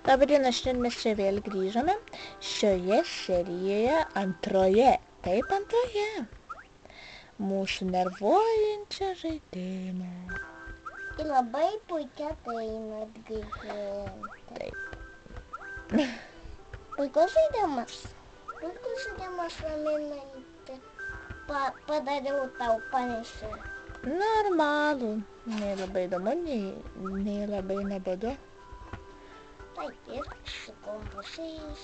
Labadiena, šiandien mes čia vėl grįžome šioje serijoje antroje, mūsų nervuojančio žaidimo. Ir labai puikia dainą atgaivinti. Taip. Puikus žaidimas. Raminanti. Padariau tau panešiau. Normalų. Nei labai įdomu, nei labai nuobodu. Taip ir su kompusais.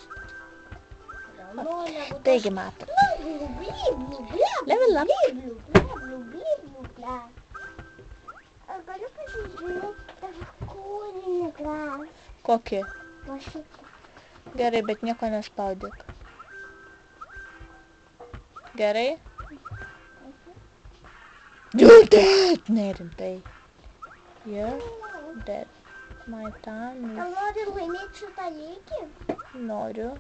Taigi matom. Level up. Aš galiu pasižiūrėti tavo kūrinį gražų. Kokį? Va šitą. Gerai, bet nieko nespaudyk. Gerai? You're dead! Nerimtai. You're dead. My time Ar nori laimėti šitą lygį? Noriu.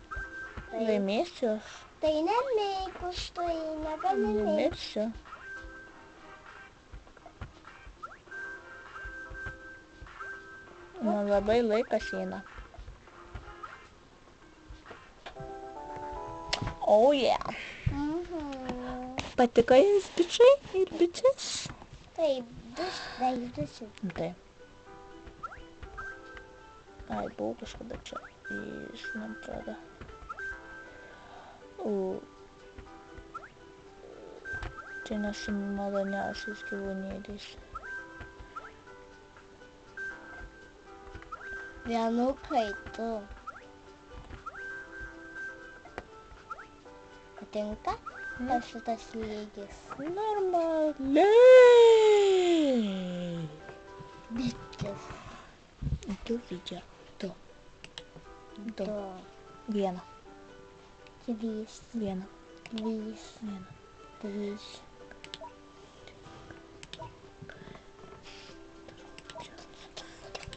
Tai- Laimėsiu. Tai nemėgus, tai negali mėgti. Nemirsiu. Man labai laikas eina. Oh yeah. Patiko jums bičiai ir bičias? Taip, dusiu. Taip. Ai, buvau kažkada čia. Man atrodo. Čia nesu maloniausiais gyvūnėliais. Vienukai tu. Patinka tau šitas lygis? Normaliai. Bitis. Du video. Du. Du. Vieną. Trys. Vieną. Trys. Vieną. Trys.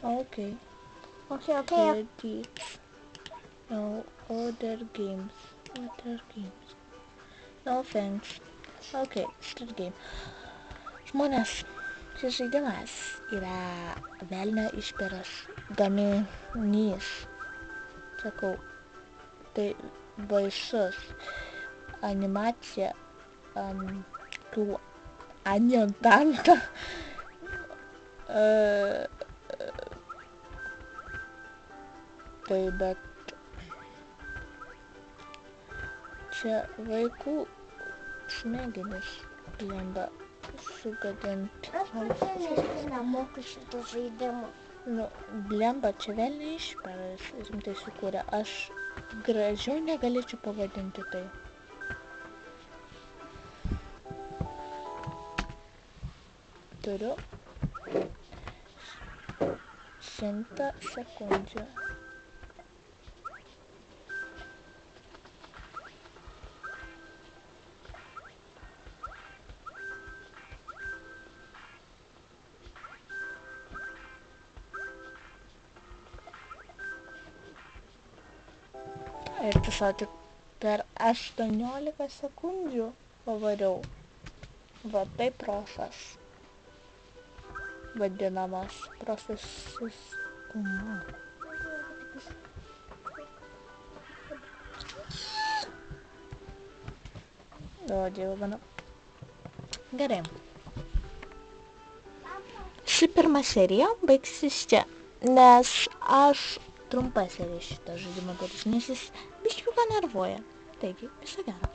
Okay. Okay. Credit. No other games. No thanks. Okay, start game. Žmonės, šis žaidimas yra velnio išperos gaminys. Sakau, tai baisus. Animacija tų aniantanto. Tai bet čia vaikų smegenis blemba sugadinti. Aš pati nemoku šito žaidimo. Nu, blemba, čia velnio išperas rimtai sukūrė. Aš gražiau negalėčiau pavadinti tai. Turiu 100 sekundžių. Ir tiesiog tik per 18 sekundžių pavariau. Va tai prosas. Vadinamas prosesiškumu. O, Dieve mano. Gerai. Ši pirma serija baigsis čia, nes aš trumpa serija šitą žaidimą darysiu, nes jis biškiuką nervuoja. Taigi, viso gero.